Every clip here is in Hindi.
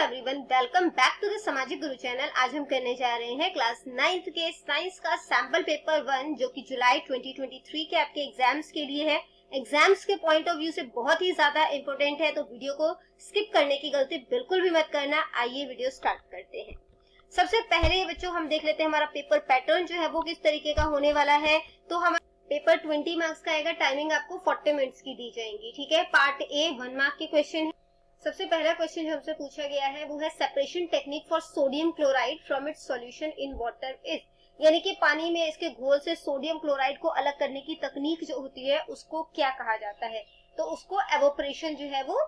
Everyone, welcome back to the Samajik Guru channel. आज हम करने जा रहे हैं क्लास 9th के साइंस का सैंपल पेपर 1 जो कि जुलाई 2023 के आपके एग्जाम्स के लिए है। एग्जाम्स के पॉइंट ऑफ व्यू से बहुत ही ज्यादा इंपॉर्टेंट है, तो वीडियो को स्किप करने की गलती बिल्कुल भी मत करना। आइए वीडियो स्टार्ट करते हैं। सबसे पहले बच्चों हम देख लेते हैं हमारा पेपर पैटर्न जो है वो किस तरीके का होने वाला है। तो हमारा पेपर 20 मार्क्स का आएगा, टाइमिंग आपको 40 मिनट्स की दी जाएंगी। ठीक है, पार्ट ए 1 मार्क के क्वेश्चन है। सबसे पहला क्वेश्चन जो हमसे पूछा गया है वो है separation technique for sodium chloride from its solution in water is, यानी कि पानी में इसके घोल से सोडियम क्लोराइड को अलग करने की तकनीक जो होती है उसको क्या कहा जाता है। तो उसको एवोपरेशन जो है वो,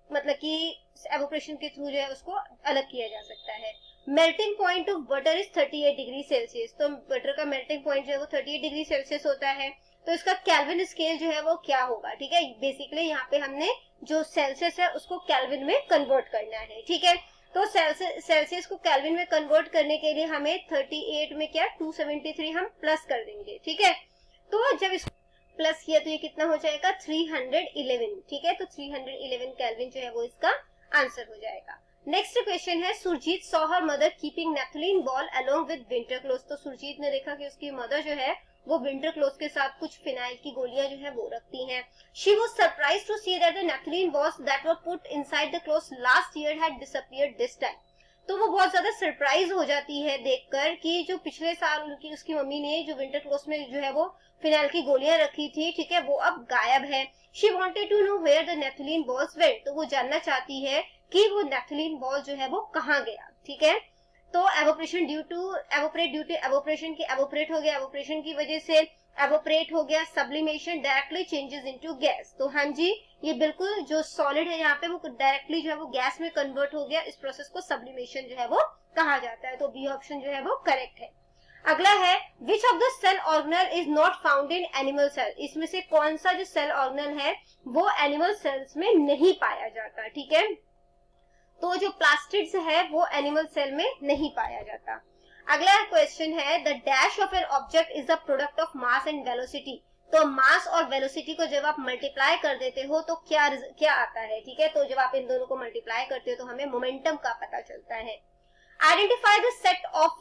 मतलब कि एवोपरेशन के थ्रू जो है उसको अलग किया जा सकता है। Melting point of butter is 38 degree Celsius. तो बटर का मेल्टिंग पॉइंट जो है वो 38 डिग्री सेल्सियस होता है। तो इसका केल्विन स्केल जो है वो क्या होगा। ठीक है, बेसिकली यहाँ पे हमने जो सेल्सियस है उसको केल्विन में कन्वर्ट करना है। ठीक है, तो सेल्सियस को केल्विन में कन्वर्ट करने के लिए हमें 38 में क्या 273 हम प्लस कर देंगे। ठीक है, तो जब इसको प्लस किया तो ये कितना हो जाएगा 311। ठीक है, तो 311 केल्विन जो है वो इसका आंसर हो जाएगा। नेक्स्ट क्वेश्चन है, Surjeet saw her mother keeping naphthalene ball along with winter cloth. तो सुरजीत ने देखा कि उसकी मदर जो है वो विंटर क्लोथ के साथ कुछ फिनाइल की गोलियां जो है वो रखती हैं। She was surprised to see that the naphthalene balls that were put inside the cloth last year had disappeared this time. तो वो बहुत ज्यादा सरप्राइज हो जाती है देखकर कि जो पिछले साल उसकी मम्मी ने जो विंटर क्लोथ में जो है वो फिनाइल की गोलियां रखी थी, ठीक है, वो अब गायब है। She wanted to know where the naphthalene balls went. तो वो जानना चाहती है कि वो नेफ्थलीन बॉल जो है वो कहाँ गया। ठीक है, तो एवोपरेशन ड्यू टू एवोपरेशन की एवोपरेट हो गया, एवोपरेशन की वजह से एवोपरेट हो गया। Sublimation directly changes into gas. तो हाँ जी, ये बिल्कुल जो सॉलिड है यहाँ पे वो डायरेक्टली जो है वो गैस में कन्वर्ट हो गया। इस प्रोसेस को सब्लिमेशन जो है वो कहा जाता है। तो बी ऑप्शन जो है वो करेक्ट है। अगला है, which of the cell organelle is not found in animal cell. इसमें से कौन सा जो सेल ऑर्गेनल है वो एनिमल सेल्स में नहीं पाया जाता। ठीक है, तो जो प्लास्टिड्स है वो एनिमल सेल में नहीं पाया जाता। अगला क्वेश्चन है, the dash of an object is the product of mass and velocity. तो मास और वेलोसिटी को जब आप मल्टीप्लाई कर देते हो तो क्या आता है। ठीक है, तो जब आप इन दोनों को मल्टीप्लाई करते हो तो हमें मोमेंटम का पता चलता है। Identify the set of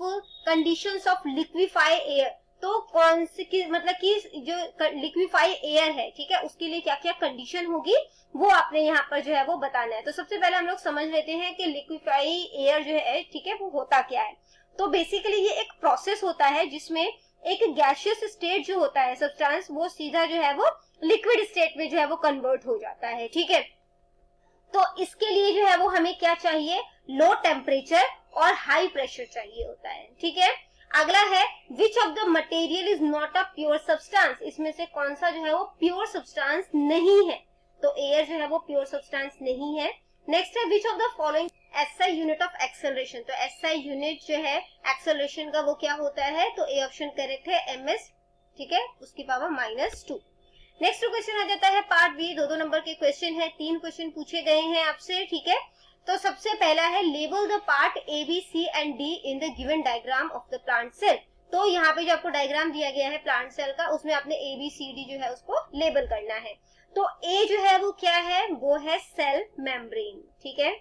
conditions of liquefy air. तो कौन सी मतलब कि जो लिक्विफाई एयर है, ठीक है, उसके लिए क्या क्या कंडीशन होगी वो आपने यहाँ पर जो है वो बताना है। तो सबसे पहले हम लोग समझ लेते हैं कि लिक्विफाई एयर जो है, ठीक है, वो होता क्या है। तो बेसिकली ये एक प्रोसेस होता है जिसमें एक गैसियस स्टेट जो होता है सब्सटेंस, वो सीधा जो है वो लिक्विड स्टेट में जो है वो कन्वर्ट हो जाता है। ठीक है, तो इसके लिए जो है वो हमें क्या चाहिए, लो टेम्परेचर और हाई प्रेशर चाहिए होता है। ठीक है, अगला है, which of the material is not a pure substance. इसमें से कौन सा जो है वो प्योर सब्सटेंस नहीं है। तो एयर जो है वो प्योर सब्सटेंस नहीं है। नेक्स्ट है, which of the following SI unit of acceleration. तो एसआई यूनिट जो है एक्सेलरेशन का वो क्या होता है। तो ए ऑप्शन करेक्ट है, एमएस। ठीक है, उसकी पावर -2। नेक्स्ट क्वेश्चन आ जाता है पार्ट बी। 2 नंबर के क्वेश्चन है, 3 क्वेश्चन पूछे गए हैं आपसे। ठीक है, तो सबसे पहला है, label the part A B C and D in the given diagram of the plant cell. तो यहाँ पे जो आपको डायग्राम दिया गया है प्लांट सेल का, उसमें आपने ए बी सी डी जो है उसको लेबल करना है। तो ए जो है वो क्या है, वो है सेल मेम्ब्रेन। ठीक है,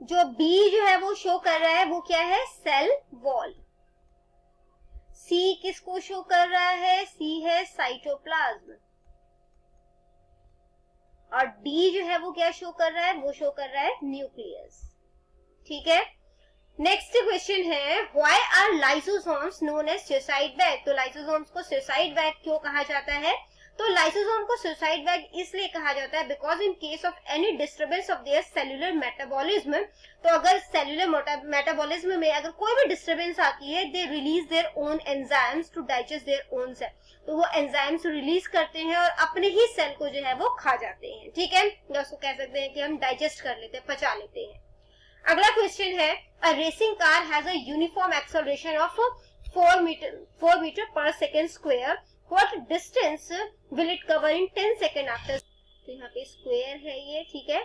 जो बी जो है वो शो कर रहा है वो क्या है, सेल वॉल। सी किसको शो कर रहा है, सी है साइटोप्लाज्म। और डी जो है वो क्या शो कर रहा है, वो शो कर रहा है न्यूक्लियस। ठीक है, नेक्स्ट क्वेश्चन है, why are lysosomes known as suicide bag. तो लाइसोसोम्स को सुसाइड बैग क्यों कहा जाता है। तो लाइसोसोम को सुसाइड बैग इसलिए कहा जाता है because in case of any disturbance of their cellular metabolism. तो अगर सेल्यूलर मेटाबॉलिज्म में अगर कोई भी डिस्टर्बेंस आती है, they release their own enzymes to digest their own cell. तो वो एंजाइम्स रिलीज करते हैं और अपने ही सेल को जो है वो खा जाते हैं। ठीक है, या उसको कह सकते हैं कि हम डाइजेस्ट कर लेते हैं, पचा लेते हैं। अगला क्वेश्चन है, a racing car has a uniform acceleration of 4 metre per second square. What distance will it cover in 10 second after. तो यहाँ पे स्क्वायर है ये। ठीक है,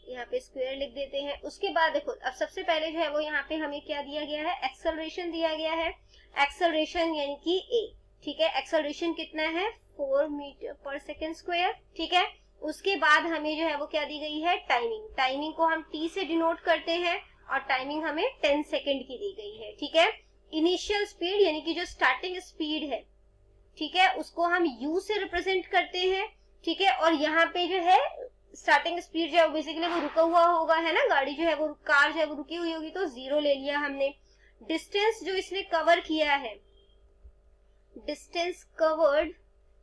यहाँ पे स्क्वायर लिख देते हैं। उसके बाद देखो, अब सबसे पहले जो है वो यहाँ पे हमें क्या दिया गया है, एक्सेलरेशन दिया गया है। एक्सेलरेशन यानी कि ए। ठीक है, एक्सेलरेशन कितना है, 4 मीटर पर सेकेंड स्क्वायर। ठीक है, उसके बाद हमें जो है वो क्या दी गई है, टाइमिंग। टाइमिंग को हम टी से डिनोट करते हैं और टाइमिंग हमें 10 सेकेंड की दी गई है, ठीक है। इनिशियल स्पीड यानी कि जो स्टार्टिंग स्पीड है, ठीक है, उसको हम यू से रिप्रेजेंट करते हैं, ठीक है। और यहाँ पे जो है स्टार्टिंग स्पीड जो है बेसिकली वो रुका हुआ होगा, है ना, गाड़ी जो है वो, कार जो है वो रुकी हुई होगी, तो 0 ले लिया हमने। डिस्टेंस जो इसने कवर किया है, डिस्टेंस कवर्ड,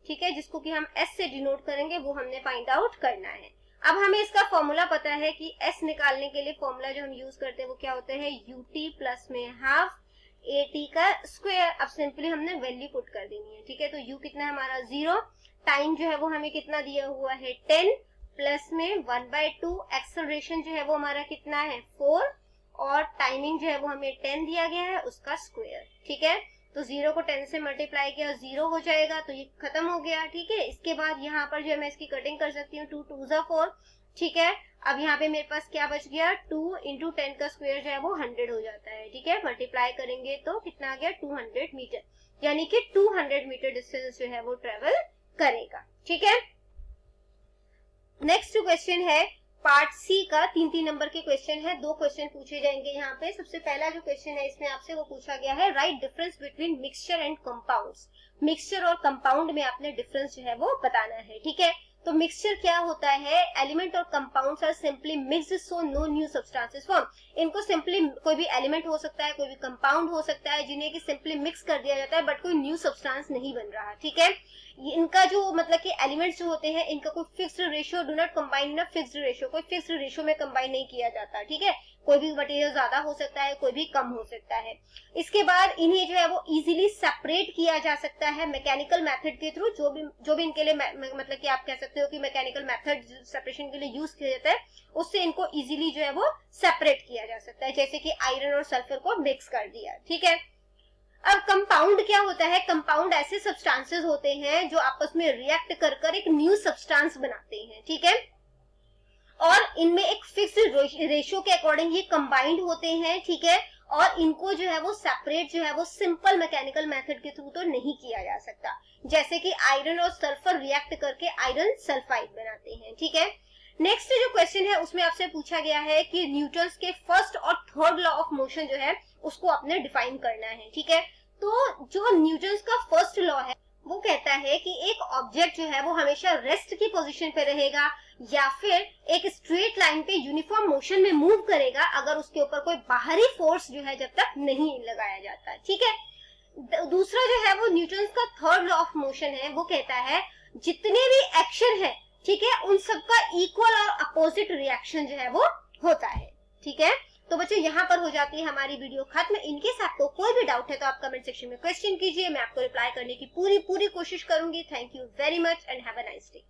ठीक है, जिसको कि हम एस से डिनोट करेंगे, वो हमने फाइंड आउट करना है। अब हमें इसका फॉर्मूला पता है कि एस निकालने के लिए फॉर्मूला जो हम यूज करते हैं वो क्या होता है, यूटी प्लस में हाफ एटी का स्क्वायर। अब सिंपली हमने वैल्यू पुट कर देनी है, ठीक है। तो यू कितना है हमारा 0, टाइम जो है वो हमें कितना दिया हुआ है 10, प्लस में 1/2, एक्सेलरेशन जो है वो हमारा कितना है 4, और टाइमिंग जो है वो हमें 10 दिया गया है, उसका स्क्वायर, ठीक है। तो 0 को 10 से मल्टीप्लाई किया, 0 हो जाएगा, तो ये खत्म हो गया, ठीक है। इसके बाद यहाँ पर जो है मैं इसकी कटिंग कर सकती हूँ, 2 2 जा 4, ठीक है। अब यहाँ पे मेरे पास क्या बच गया, 2 इंटू 10 का स्क्वायर जो है वो 100 हो जाता है, ठीक है। मल्टीप्लाई करेंगे तो कितना आ गया, 200 मीटर, यानी कि 200 मीटर डिस्टेंस जो है वो ट्रेवल करेगा, ठीक है। नेक्स्ट क्वेश्चन है पार्ट सी का, 3 नंबर के क्वेश्चन है, 2 क्वेश्चन पूछे जाएंगे यहाँ पे। सबसे पहला जो क्वेश्चन है इसमें आपसे वो पूछा गया है, right difference between mixture and compounds. Mixture और कंपाउंड में आपने डिफरेंस जो है वो बताना है, ठीक है। तो मिक्सचर क्या होता है, एलिमेंट और compounds are simply mixed so no new substances form. इनको सिंपली कोई भी एलिमेंट हो सकता है, कोई भी कंपाउंड हो सकता है, जिन्हें कि सिंपली मिक्स कर दिया जाता है, बट कोई न्यू सब्सटेंस नहीं बन रहा, ठीक है। इनका जो मतलब कि एलिमेंट्स जो होते हैं, इनका कोई fixed ratio, do not combine in a fixed ratio, कोई फिक्स्ड रेशियो में कंबाइन नहीं किया जाता, ठीक है। कोई भी मटेरियल ज्यादा हो सकता है, कोई भी कम हो सकता है। इसके बाद इन्हें जो है वो इजीली सेपरेट किया जा सकता है मैकेनिकल मेथड के थ्रू, जो भी इनके लिए मतलब कि आप कह सकते हो कि मैकेनिकल मेथड सेपरेशन के लिए यूज किया जाता है, उससे इनको इजीली जो है वो सेपरेट किया जा सकता है, जैसे कि आयरन और सल्फर को मिक्स कर दिया, ठीक है। अब कंपाउंड क्या होता है, कंपाउंड ऐसे सब्सटेंसेस होते हैं जो आपस में रिएक्ट कर कर एक न्यू सब्सटेंस बनाते हैं, ठीक है। और इनमें एक फिक्स्ड रेशियो के अकॉर्डिंग ये कंबाइंड होते हैं, ठीक है। और इनको जो है वो सेपरेट जो है वो सिंपल मैकेनिकल मेथड के थ्रू तो नहीं किया जा सकता, जैसे कि आयरन और सल्फर रिएक्ट करके आयरन सल्फाइड बनाते हैं, ठीक है। नेक्स्ट जो क्वेश्चन है उसमें आपसे पूछा गया है कि न्यूटन्स के फर्स्ट और थर्ड लॉ ऑफ मोशन जो है उसको आपने डिफाइन करना है, ठीक है। तो जो न्यूटन्स का फर्स्ट लॉ है वो कहता है कि एक ऑब्जेक्ट जो है वो हमेशा रेस्ट की पोजीशन पे रहेगा या फिर एक स्ट्रेट लाइन पे यूनिफॉर्म मोशन में मूव करेगा अगर उसके ऊपर कोई बाहरी फोर्स जो है जब तक नहीं लगाया जाता, ठीक है। दूसरा जो है वो न्यूटन्स का थर्ड लॉ ऑफ मोशन है, वो कहता है जितने भी एक्शन है, ठीक है, उन सबका इक्वल और अपोजिट रिएक्शन जो है वो होता है, ठीक है। तो बच्चों यहाँ पर हो जाती है हमारी वीडियो खत्म। इनकेस आपको कोई भी डाउट है तो आप कमेंट सेक्शन में क्वेश्चन कीजिए, मैं आपको रिप्लाई करने की पूरी कोशिश करूंगी। Thank you very much and have a nice day.